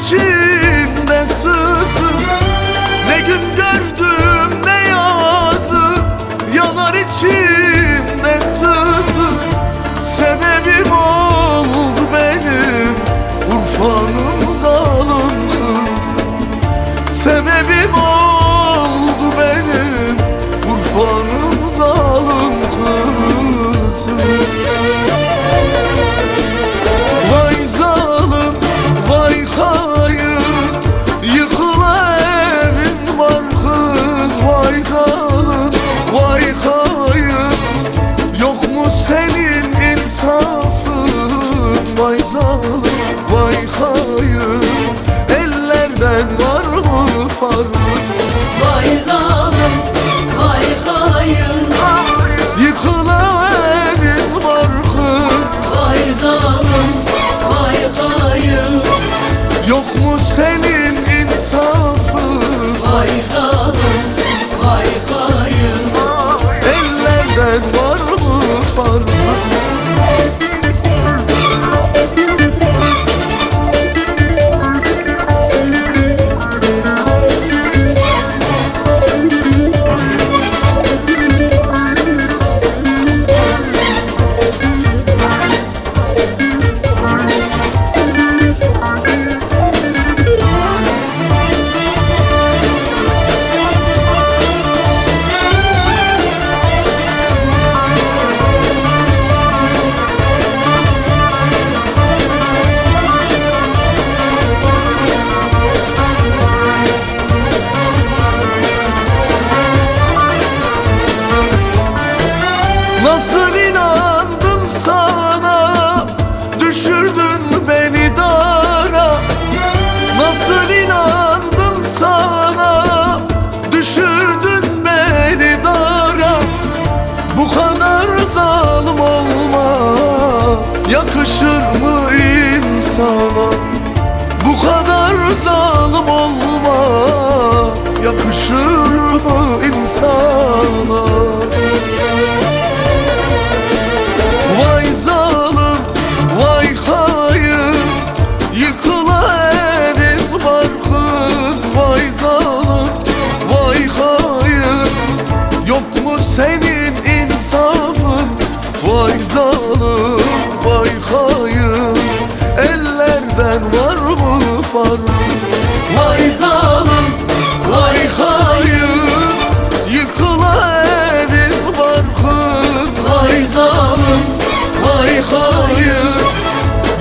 İçimde sızı, ne gün gördüm ne yazı, yanar içimde sızı. Sebebim oldu benim Urfa'nın zalim kızı. Sebebim oldu benim Urfa'nın zalim kızı. Vay zalim, vay hayır, yıkıla evin barkız. Vay zalim, vay hayır, yok mu senin insafın? Vay zalim, vay hayır, ellerden var mı farkın? Vay zalim, vay hayır, yıkıla evin barkız. vay zalim, vay hayır, yok mu senin insafın? vay zalim, vay hayır. Ellerden var mı farkın? Nasıl inandım sana, düşürdün beni dara. Nasıl inandım sana, düşürdün beni dara. Bu kadar zalim olma, yakışır mı insana? Bu kadar zalim olma, yakışır mı insana? Vay zalim, vay hayır, yıkıla evin barkın. Vay zalim, vay hayır, yok mu senin insafın? Vay zalim, vay hayır, ellerden var mı farkın? Vay zalim, vay hayır, yıkıla evin barkın. vay zalim, vay hayır,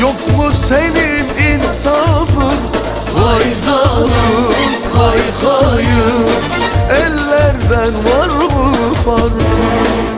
yok mu senin insafın? vay zalim, vay hayır. ellerden var mı farkın?